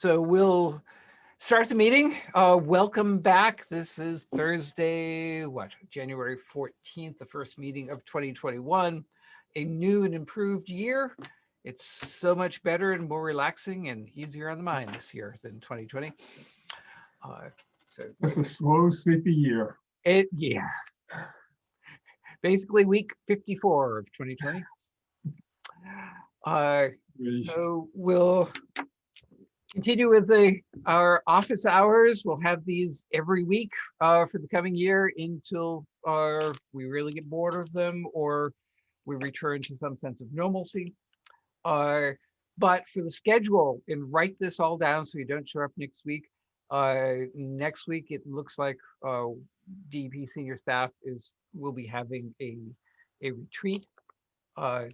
So we'll start the meeting. Welcome back. This is Thursday, January 14th, the first meeting of 2021. A new and improved year. It's so much better and more relaxing and easier on the mind this year than 2020. Just a slow, sleepy year. Yeah. Basically week 54 of 2020. So we'll continue with our office hours. We'll have these every week for the coming year until we really get bored of them or we return to some sense of normalcy. But for the schedule, and write this all down so you don't show up next week. Next week, it looks like DEP senior staff will be having a retreat.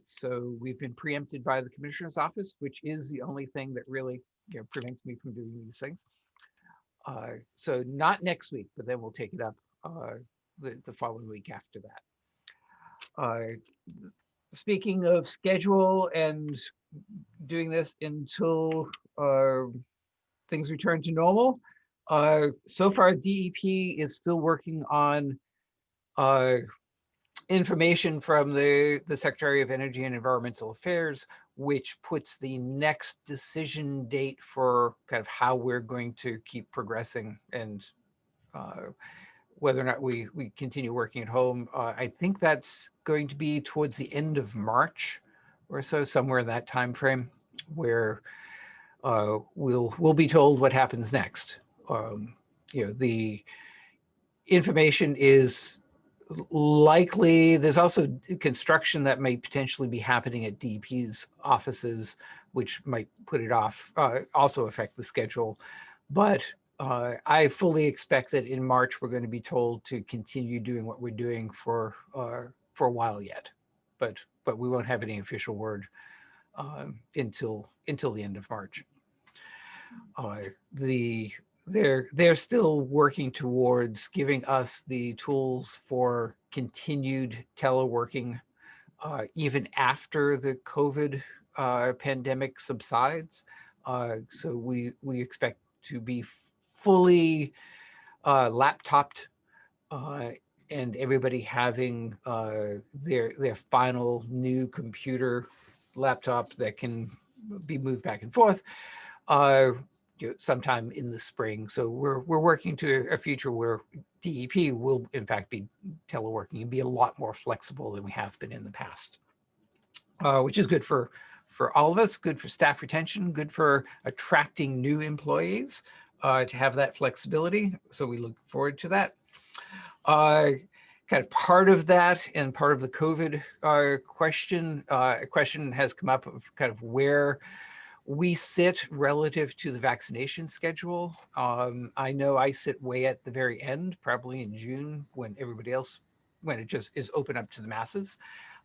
So we've been preempted by the commissioner's office, which is the only thing that really prevents me from doing these things. So not next week, but then we'll take it up the following week after that. Speaking of schedule and doing this until things return to normal, so far DEP is still working on information from the Secretary of Energy and Environmental Affairs, which puts the next decision date for kind of how we're going to keep progressing and whether or not we continue working at home. I think that's going to be towards the end of March or so, somewhere in that time frame, where we'll be told what happens next. The information is likely. There's also construction that may potentially be happening at DEP's offices, which might put it off, also affect the schedule. But I fully expect that in March, we're going to be told to continue doing what we're doing for a while yet. But we won't have any official word until the end of March. They're still working towards giving us the tools for continued teleworking even after the COVID pandemic subsides. So we expect to be fully laptopped and everybody having their final new computer laptop that can be moved back and forth sometime in the spring. So we're working to a future where DEP will in fact be teleworking and be a lot more flexible than we have been in the past, which is good for all of us, good for staff retention, good for attracting new employees to have that flexibility. So we look forward to that. Kind of part of that and part of the COVID question, a question has come up of kind of where we sit relative to the vaccination schedule. I know I sit way at the very end, probably in June when everybody else, when it just is open up to the masses.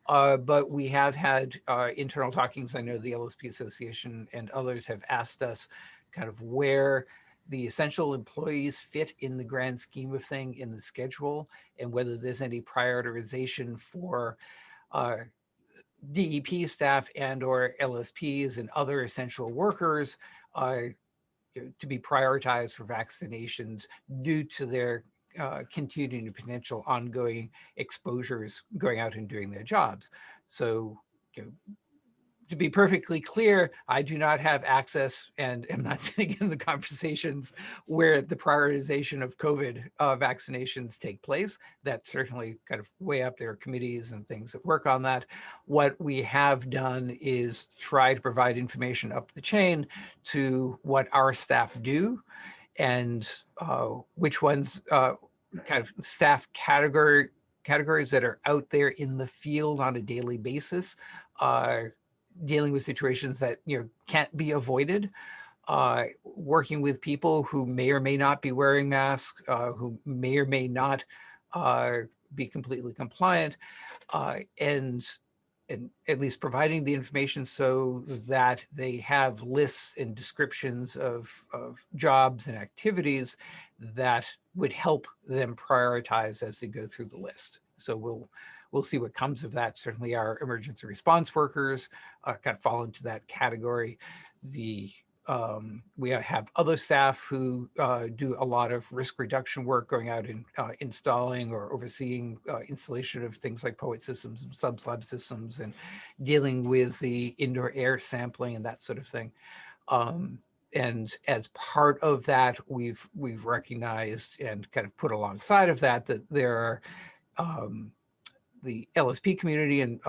But we have had internal talkings. I know the LSP Association and others have asked us kind of where the essential employees fit in the grand scheme of thing in the schedule and whether there's any prioritization for DEP staff and or LSPs and other essential workers to be prioritized for vaccinations due to their continuing potential ongoing exposures going out and doing their jobs. So to be perfectly clear, I do not have access and am not sitting in the conversations where the prioritization of COVID vaccinations take place. That's certainly kind of way up there, committees and things that work on that. What we have done is try to provide information up the chain to what our staff do and which ones kind of staff categories that are out there in the field on a daily basis dealing with situations that can't be avoided, working with people who may or may not be wearing masks, who may or may not be completely compliant, and at least providing the information so that they have lists and descriptions of jobs and activities that would help them prioritize as they go through the list. So we'll see what comes of that. Certainly our emergency response workers kind of fall into that category. The We have other staff who do a lot of risk reduction work, going out and installing or overseeing installation of things like POET systems and subslab systems, and dealing with the indoor air sampling and that sort of thing. And as part of that, we've recognized and kind of put alongside of that there are the LSP community and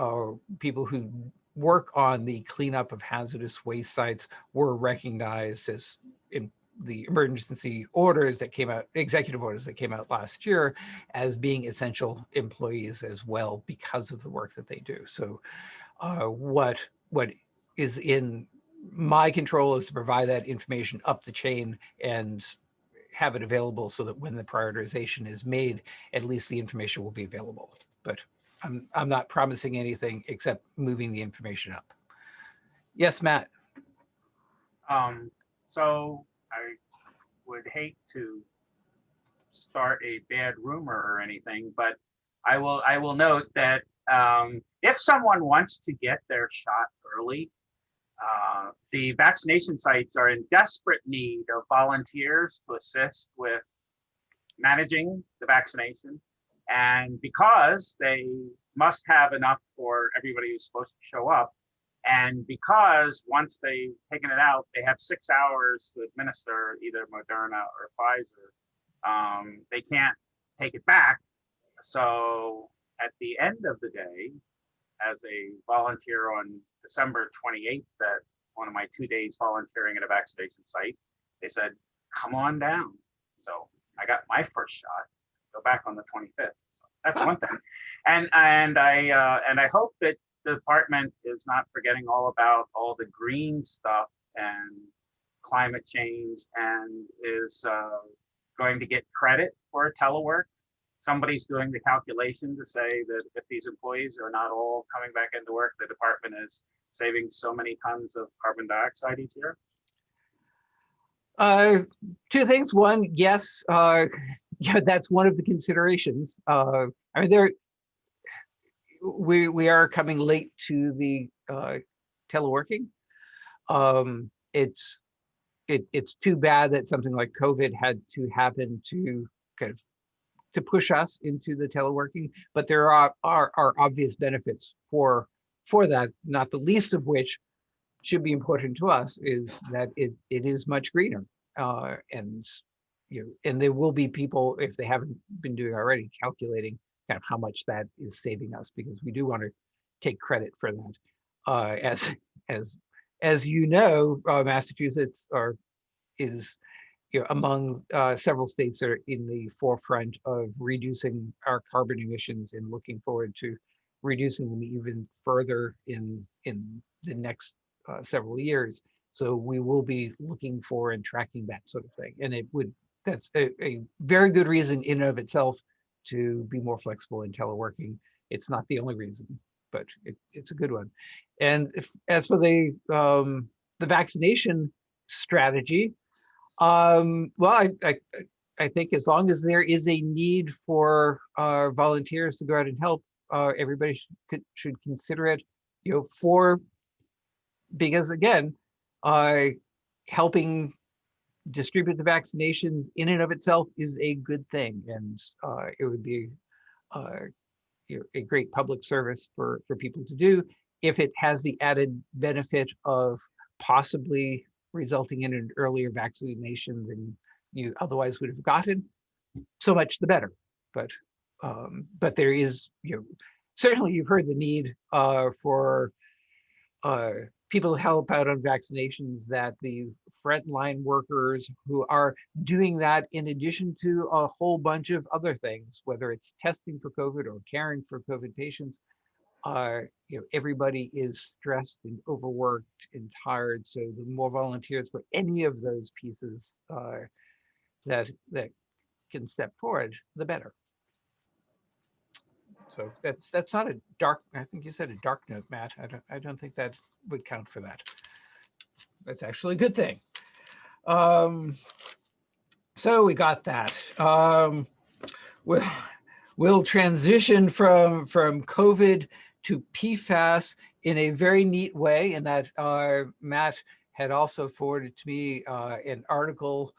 people who work on the cleanup of hazardous waste sites were recognized as, in the emergency orders that came out, executive orders that came out last year, as being essential employees as well because of the work that they do. So what is in my control is to provide that information up the chain and have it available so that when the prioritization is made, at least the information will be available. But I'm not promising anything except moving the information up. Yes, Matt. So I would hate to start a bad rumor or anything, but I will note that if someone wants to get their shot early, the vaccination sites are in desperate need of volunteers to assist with managing the vaccination. And because they must have enough for everybody who's supposed to show up, and because once they've taken it out, they have 6 hours to administer either Moderna or Pfizer, they can't take it back. So at the end of the day, as a volunteer on December 28th, that one of my 2 days volunteering at a vaccination site, they said, come on down. So I got my first shot, go back on the 25th. So that's one thing. And I hope that the department is not forgetting all about all the green stuff and climate change, and is going to get credit for telework. Somebody's doing the calculation to say that if these employees are not all coming back into work, the department is saving so many tons of carbon dioxide each year. Two things. One, yes, yeah, that's one of the considerations. I mean, we are coming late to the teleworking. It's too bad that something like COVID had to happen to kind of to push us into the teleworking, but there are obvious benefits for that, not the least of which should be important to us is that it is much greener. And there will be people, if they haven't been doing already, calculating kind of how much that is saving us, because we do want to take credit for that. As you know, Massachusetts is among several states that are in the forefront of reducing our carbon emissions and looking forward to reducing them even further in the next several years. So we will be looking for and tracking that sort of thing. And that's a very good reason in and of itself to be more flexible in teleworking. It's not the only reason, but it's a good one. And as for the vaccination strategy, well, I think as long as there is a need for volunteers to go out and help, everybody should consider it, because again, helping distribute the vaccinations in and of itself is a good thing, and it would be a great public service for people to do if it has the added benefit of possibly resulting in an earlier vaccination than you otherwise would have gotten. So much the better. But there is, certainly you've heard the need for people to help out on vaccinations, that the frontline workers who are doing that in addition to a whole bunch of other things, whether it's testing for COVID or caring for COVID patients, everybody is stressed and overworked and tired. So the more volunteers for any of those pieces that can step forward, the better. So that's not a dark. I think you said a dark note, Matt. I don't think that would count for that. That's actually a good thing. So we got that. We'll transition from COVID to PFAS in a very neat way, in that Matt had also forwarded to me an article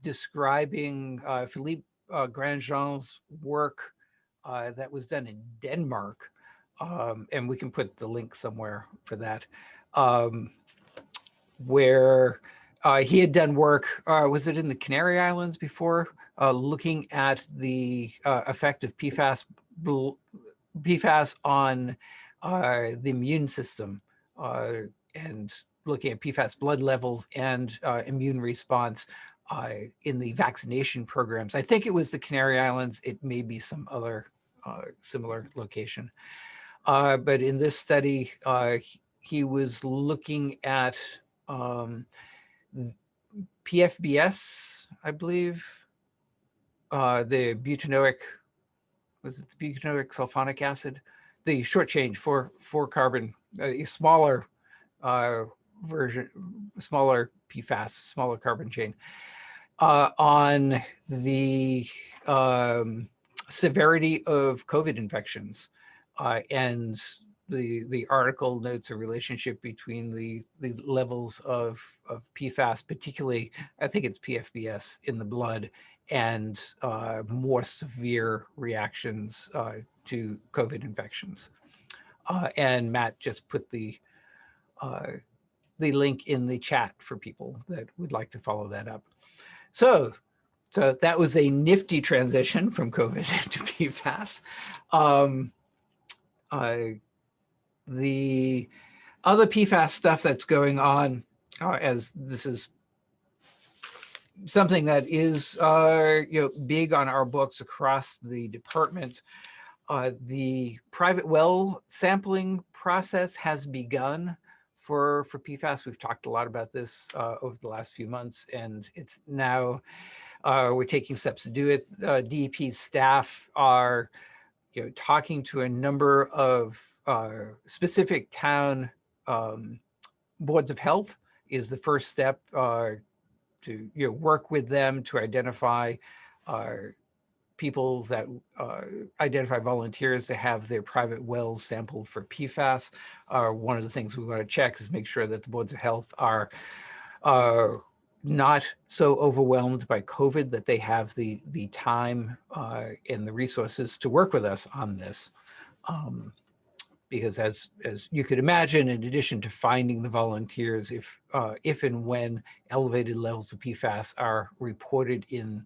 describing Philippe Grandjean's work that was done in Denmark. And we can put the link somewhere for that, where he had done work, was it in the Canary Islands before, looking at the effect of PFAS on the immune system, and looking at PFAS blood levels and immune response in the vaccination programs. I think it was the Canary Islands. It may be some other similar location. But in this study, he was looking at PFBS, I believe, the butanoic, was it the butanoic sulfonic acid? The short chain for carbon, a smaller version, smaller PFAS, smaller carbon chain, on the severity of COVID infections. And the article notes a relationship between the levels of PFAS, particularly, I think it's PFBS in the blood, and more severe reactions to COVID infections. And Matt just put the link in the chat for people that would like to follow that up. So that was a nifty transition from COVID to PFAS. The other PFAS stuff that's going on, as this is something that is big on our books across the department, the private well sampling process has begun for PFAS. We've talked a lot about this over the last few months, and it's now we're taking steps to do it. DEP staff are talking to a number of specific town boards of health is the first step to work with them to identify people that identify volunteers to have their private wells sampled for PFAS. One of the things we want to check is make sure that the boards of health are not so overwhelmed by COVID that they have the time and the resources to work with us on this. Because as you could imagine, in addition to finding the volunteers, if and when elevated levels of PFAS are reported in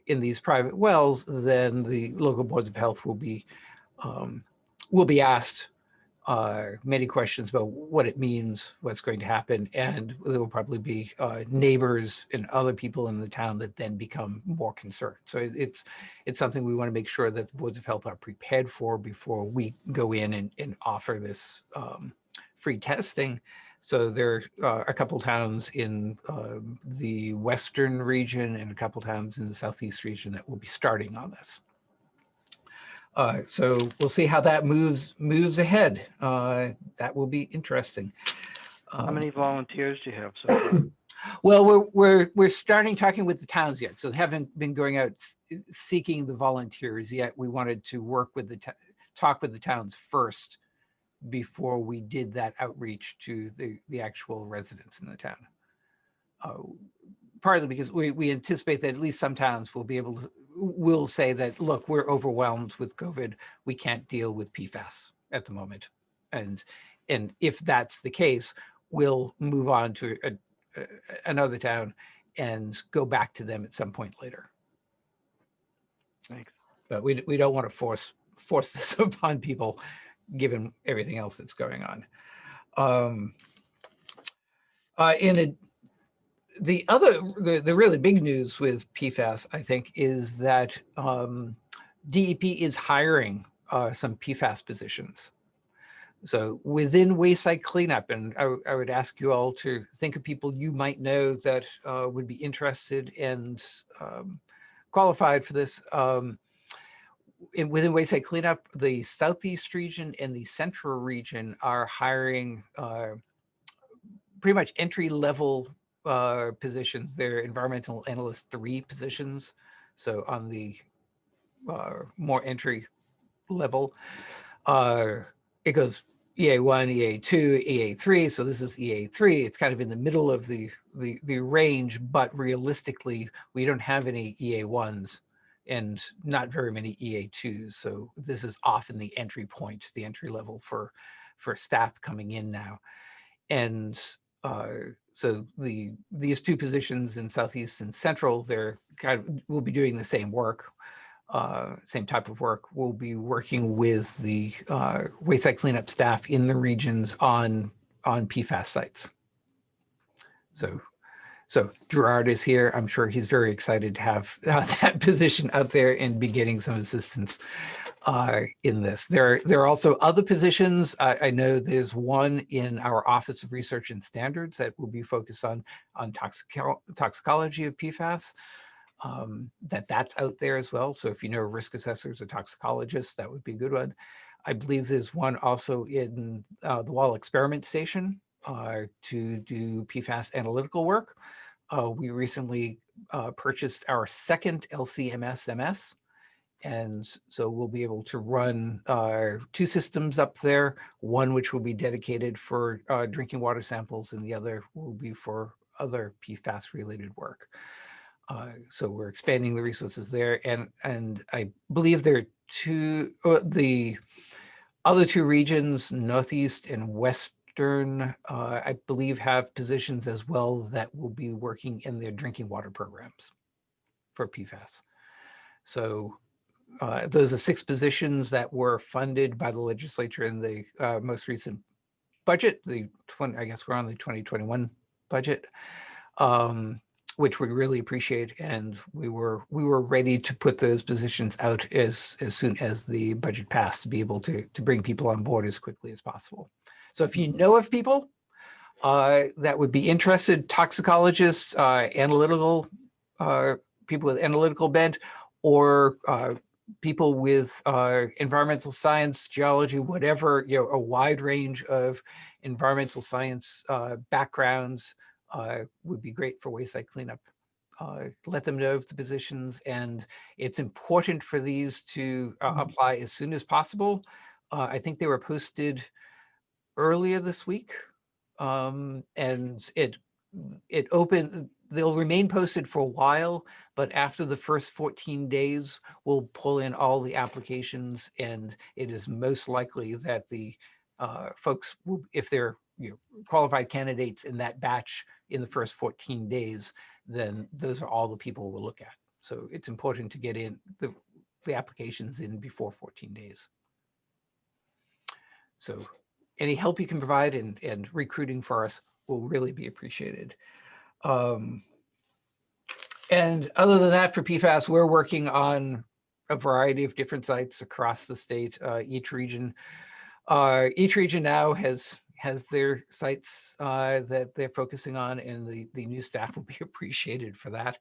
these private wells, then the local boards of health will be asked many questions about what it means, what's going to happen, and there will probably be neighbors and other people in the town that then become more concerned. So it's something we want to make sure that the boards of health are prepared for before we go in and offer this free testing. So there are a couple towns in the western region and a couple towns in the southeast region that will be starting on this. So we'll see how that moves ahead. That will be interesting. How many volunteers do you have so far? Well, we're starting talking with the towns yet, so haven't been going out seeking the volunteers yet. We wanted to work with talk with the towns first before we did that outreach to the actual residents in the town. Partly because we anticipate that at least some towns will say that, look, we're overwhelmed with COVID. We can't deal with PFAS at the moment. And if that's the case, we'll move on to another town and go back to them at some point later. Thanks. But we don't want to force this upon people, given everything else that's going on. The really big news with PFAS, I think, is that DEP is hiring some PFAS positions. So within wayside cleanup, and I would ask you all to think of people you might know that would be interested and qualified for this. Within wayside cleanup, the southeast region and the central region are hiring pretty much entry-level positions. They're environmental analyst 3 positions. So on the more entry level, it goes EA1, EA2, EA3. So this is EA3. It's kind of in the middle of the range, but realistically, we don't have any EA1s and not very many EA2s. So this is often the entry point, the entry level for staff coming in now. And so these two positions in Southeast and Central, they're kind of will be doing the same work. Same type of work. We'll be working with the wayside cleanup staff in the regions on PFAS sites. So Gerard is here. I'm sure he's very excited to have that position out there and be getting some assistance in this. There are also other positions. I know there's one in our Office of Research and Standards that will be focused on toxicology of PFAS. That's out there as well. So if you know risk assessors or toxicologists, that would be a good one. I believe there's one also in the Wall Experiment Station to do PFAS analytical work. We recently purchased our second LC-MS, and so we'll be able to run two systems up there, one which will be dedicated for drinking water samples and the other will be for other PFAS related work. So we're expanding the resources there, and I believe there are the other two regions, Northeast and Western, I believe have positions as well that will be working in their drinking water programs for PFAS. So those are 6 positions that were funded by the legislature in the most recent budget. I guess we're on the 2021 budget. Which we really appreciate, and we were ready to put those positions out as soon as the budget passed to be able to bring people on board as quickly as possible. So if you know of people that would be interested, toxicologists, analytical people with analytical bent, or people with environmental science, geology, whatever, a wide range of environmental science backgrounds. Would be great for wayside cleanup. Let them know of the positions, and it's important for these to apply as soon as possible. I think they were posted earlier this week, and it opened. They'll remain posted for a while, but after the first 14 days, we'll pull in all the applications, and it is most likely that the folks will, if they're qualified candidates in that batch in the first 14 days, then those are all the people we'll look at. So it's important to get in the applications in before 14 days. So any help you can provide and recruiting for us will really be appreciated. And other than that, for PFAS, we're working on a variety of different sites across the state. Each region now has their sites that they're focusing on, and the new staff will be appreciated for that.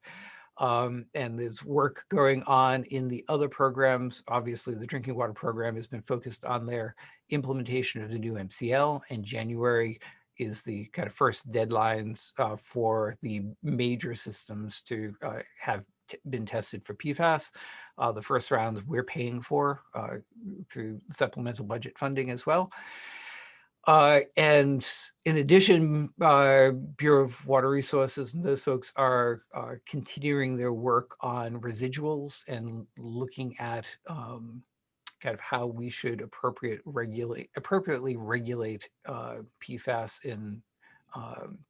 And there's work going on in the other programs. Obviously, the drinking water program has been focused on their implementation of the new MCL, and January is the kind of first deadlines for the major systems to have been tested for PFAS. The first rounds we're paying for through supplemental budget funding as well. And in addition, Bureau of Water Resources and those folks are continuing their work on residuals and looking at kind of how we should appropriately regulate PFAS in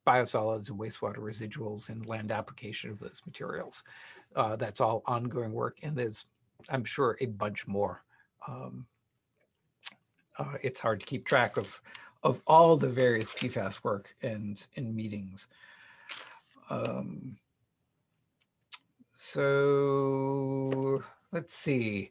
biosolids and wastewater residuals and land application of those materials. That's all ongoing work, and there's, I'm sure, a bunch more. It's hard to keep track of all the various PFAS work and meetings. So let's see.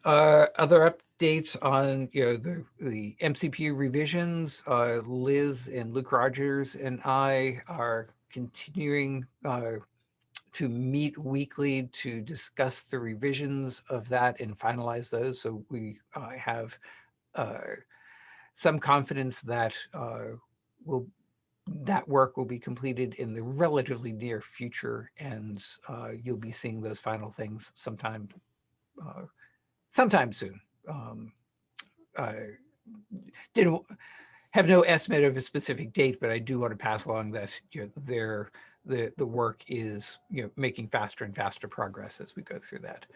Other updates on the MCP revisions. Liz and Luke Rogers and I are continuing to meet weekly to discuss the revisions of that and finalize those. So we have some confidence that that work will be completed in the relatively near future, and you'll be seeing those final things sometime soon. didn't have no estimate of a specific date, but I do want to pass along that the work is making faster and faster progress as we go through that.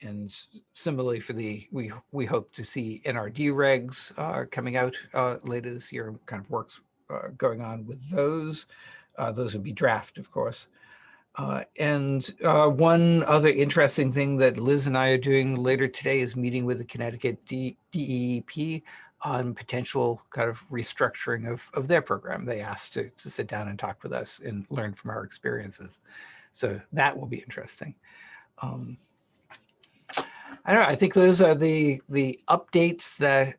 And similarly for we hope to see NRD regs coming out later this year. Kind of works going on with those. Those would be draft, of course. And one other interesting thing that Liz and I are doing later today is meeting with the Connecticut DEP on potential kind of restructuring of their program. They asked to sit down and talk with us and learn from our experiences. So that will be interesting. I don't know, I think those are the updates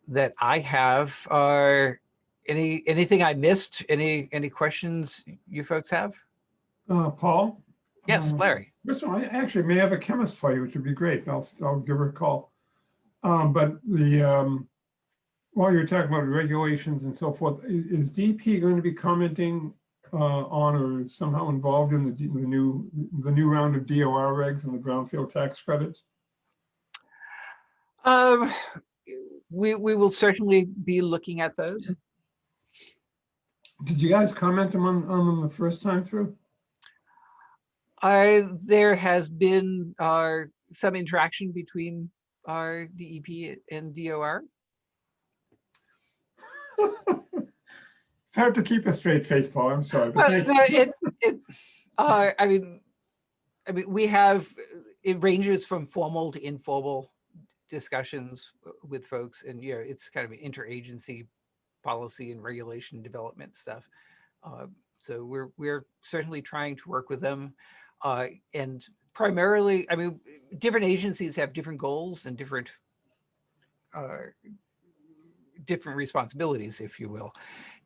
that I have. Are anything I missed? Any questions you folks have? Paul? Yes, Larry. First of all, I actually may have a chemist for you, which would be great. I'll give her a call. But while you're talking about regulations and so forth, is DP going to be commenting on or somehow involved in the new round of DOR regs and the brownfield tax credits? We will certainly be looking at those. Did you guys comment on them the first time through? There has been some interaction between our DEP and DOR. It's hard to keep a straight face, Paul. I'm sorry. But I mean, we have, it ranges from formal to informal discussions with folks, and it's kind of an interagency policy and regulation development stuff. So we're certainly trying to work with them, and primarily, I mean, different agencies have different goals and different responsibilities, if you will.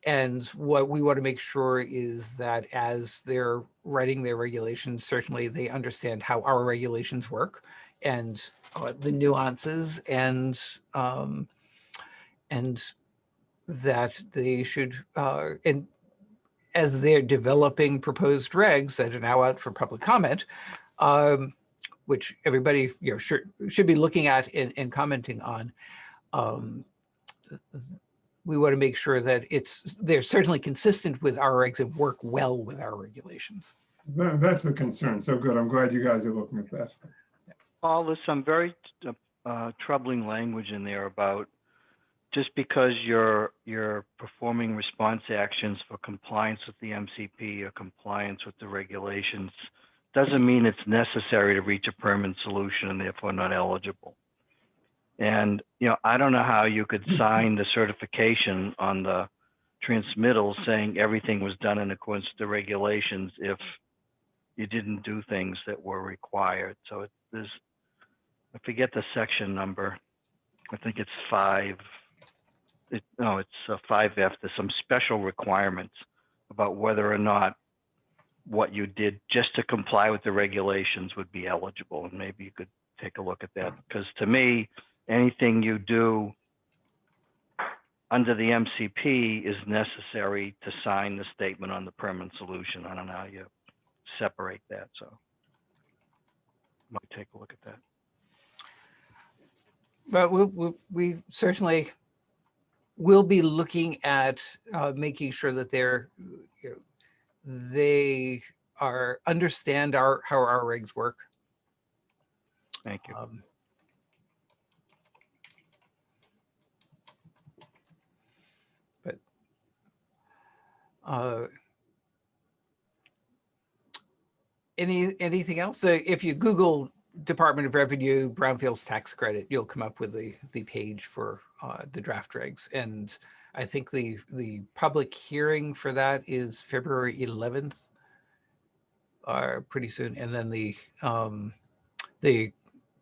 And what we want to make sure is that as they're writing their regulations, certainly they understand how our regulations work and the nuances, and that they should, and as they're developing proposed regs that are now out for public comment, which everybody should be looking at and commenting on, we want to make sure that they're certainly consistent with our regs and work well with our regulations. That's the concern. So good. I'm glad you guys are looking at that. Paul, there's some very troubling language in there about just because you're performing response actions for compliance with the MCP or compliance with the regulations doesn't mean it's necessary to reach a permanent solution and therefore not eligible. And I don't know how you could sign the certification on the transmittal saying everything was done in accordance with the regulations if you didn't do things that were required. So there's, I forget the section number. I think it's 5. No, it's 5F. There's some special requirements about whether or not what you did just to comply with the regulations would be eligible. And maybe you could take a look at that, because to me, anything you do under the MCP is necessary to sign the statement on the permanent solution. I don't know how you separate that, so might take a look at that. But we certainly will be looking at making sure that they understand how our regs work. Thank you. Anything else? If you Google Department of Revenue brownfields tax credit, you'll come up with the page for the draft regs. And I think the public hearing for that is February 11th, pretty soon. And then the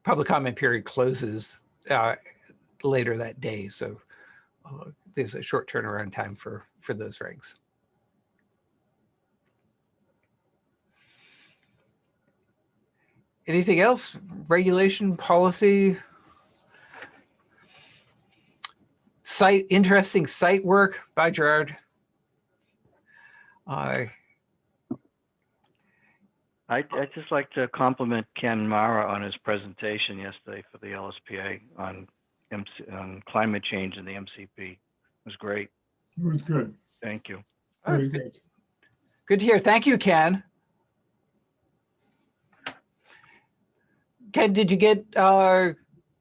public comment period closes later that day. So there's a short turnaround time for those regs. Anything else? Regulation, policy, interesting site work by Gerard. I'd just like to compliment Ken Mara on his presentation yesterday for the LSPA on climate change and the MCP. It was great. It was good, Thank you. very good. Good to hear. Thank you, Ken. Ken, did you get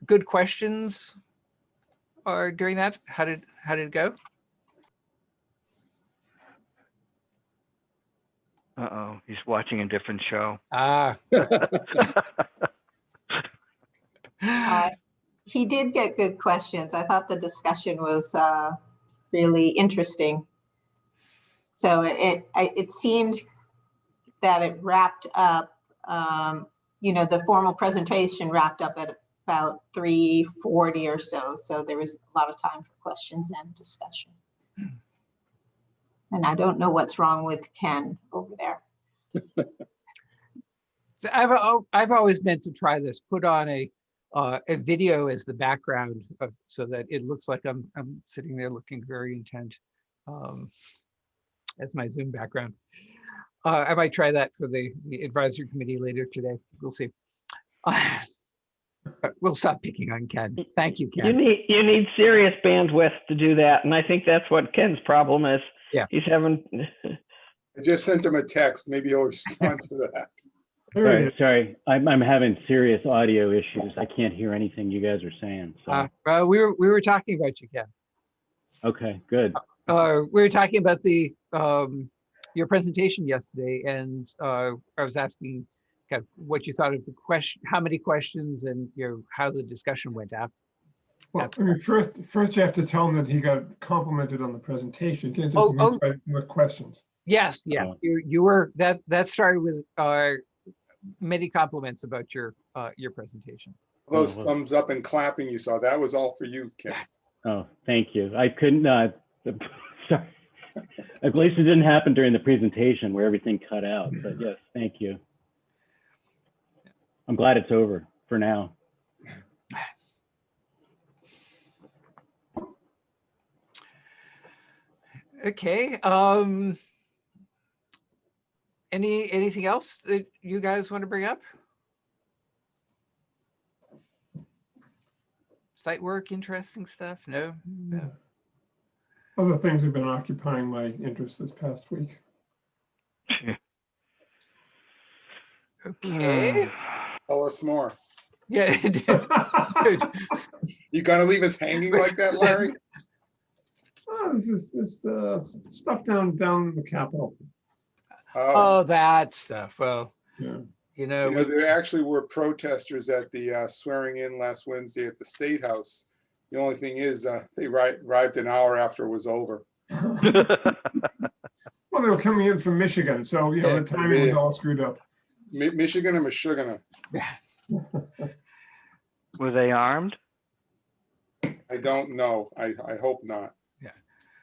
good questions during that? How did it go? Uh-oh, he's watching a different show. Ah. He did get good questions. I thought the discussion was really interesting. So it seemed that it wrapped up, the formal presentation wrapped up at about 3:40 or so. So there was a lot of time for questions and discussion. And I don't know what's wrong with Ken over there. So I've always meant to try this. Put on a video as the background, so that it looks like I'm sitting there looking very intent. As my Zoom background. I might try that for the advisory committee later today. We'll see. We'll stop picking on Ken. Thank you, Ken. You need serious bandwidth to do that, and I think that's what Ken's problem is. Yeah. He's having. I just sent him a text. Maybe he'll respond to that. There he is. Sorry, I'm having serious audio issues. I can't hear anything you guys are saying. So. We were talking about you, Ken. Okay, good. We were talking about the your presentation yesterday, and I was asking kind of what you thought of the question, how many questions, and how the discussion went after. Well, I mean, first you have to tell him that he got complimented on the presentation. You can't just move right with questions. Yes, Oh. you were that started with many compliments about your presentation. Those thumbs up and clapping you saw, that was all for you, Kim. Oh, thank you. I couldn't, sorry. At least it didn't happen during the presentation where everything cut out, but yes, thank you. I'm glad it's over for now. Okay. Anything else that you guys want to bring up? Site work, interesting stuff? No. Other things have been occupying my interest this past week. Okay. Tell us more. Yeah. Good. You gonna leave us hanging like that, Larry? Oh, this is stuff down in the Capitol. Oh, that stuff. Well, Yeah. There actually were protesters at the swearing in last Wednesday at the State House. The only thing is they arrived an hour after it was over. Well, they were coming in from Michigan, so Yeah. the timing was all screwed up. Michigan or Michigan? Were they armed? I don't know. I hope not. Yeah.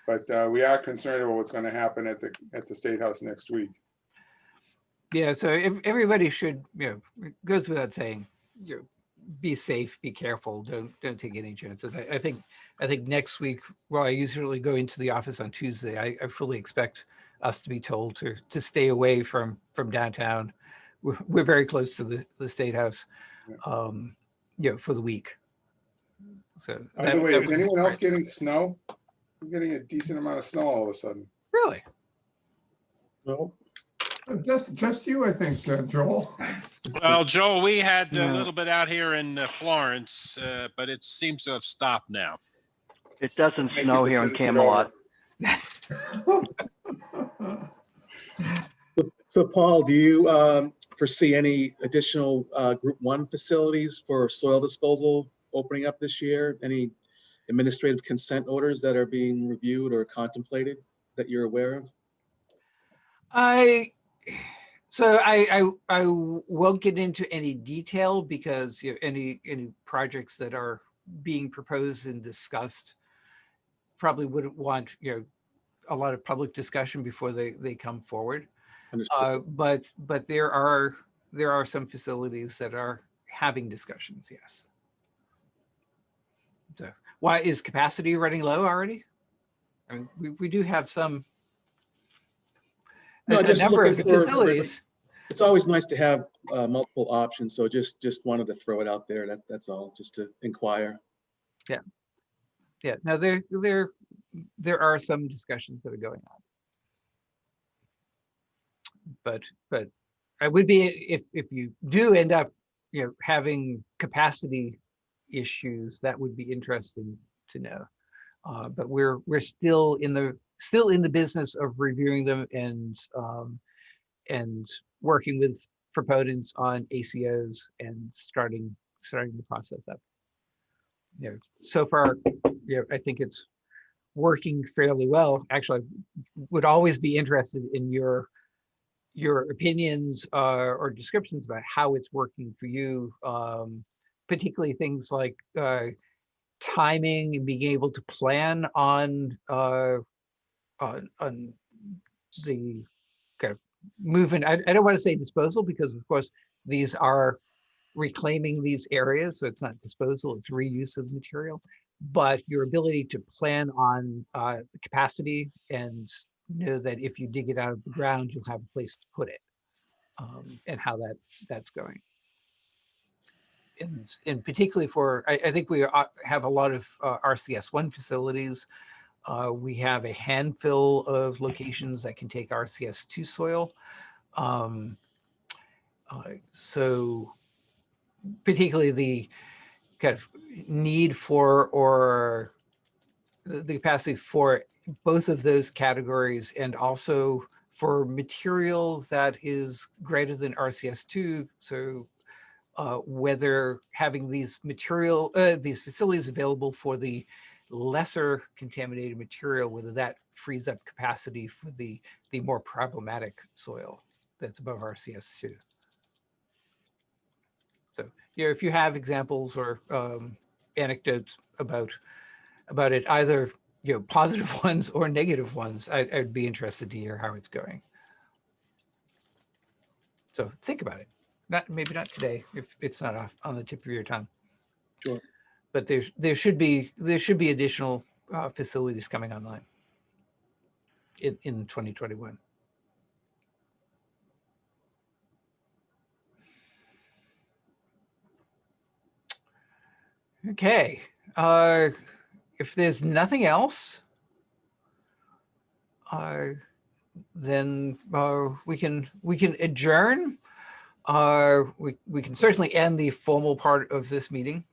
But we are concerned about what's going to happen at the State House next week. Yeah. So if everybody should, it goes without saying, be safe, be careful, don't take any chances. I think next week, well, I usually go into the office on Tuesday. I fully expect us to be told to stay away from downtown. We're very close to the State House, for the week. So By the way, is anyone else getting snow? I'm getting a decent amount of snow all of a sudden. Really? No. Just you, I think, Joel. Well, Joel, we had a Yeah. little bit out here in Florence, but it seems to have stopped now. It doesn't Thank snow you for here in sending it over. Camelot. So Paul, do you foresee any additional Group 1 facilities for soil disposal opening up this year? Any administrative consent orders that are being reviewed or contemplated that you're aware of? I won't get into any detail because any projects that are being proposed and discussed probably wouldn't want a lot of public discussion before they come forward. Understood. But there are some facilities that are having discussions. Yes. So why is capacity running low already? I mean, we do have some. No, A just number of looking for- facilities. it's always nice to have multiple options. So just wanted to throw it out there. That's all, just to inquire. Yeah, now there are some discussions that are going on. But I would be, if you do end up, having capacity issues, that would be interesting to know. But we're still in the business of reviewing them and working with proponents on ACOs and starting the process up. So far, I think it's working fairly well. Actually, I would always be interested in your opinions or descriptions about how it's working for you, particularly things like timing and being able to plan on the kind of movement. I don't want to say disposal, because of course these are reclaiming these areas, so it's not disposal, it's reuse of material, but your ability to plan on the capacity and know that if you dig it out of the ground, you'll have a place to put it, and how that's going. And particularly for, I think we have a lot of RCS1 facilities. We have a handful of locations that can take RCS2 soil. So particularly the kind of need for, or the capacity for both of those categories, and also for material that is greater than RCS2. So whether having these these facilities available for the lesser contaminated material, whether that frees up capacity for the more problematic soil that's above RCS2. So, if you have examples or anecdotes about it, either positive ones or negative ones, I'd be interested to hear how it's going. So think about it. Maybe not today, if it's not on the tip of your tongue. Sure. But there should be additional facilities coming online in 2021. Okay. If there's nothing else, then we can adjourn. We can certainly end the formal part of this meeting.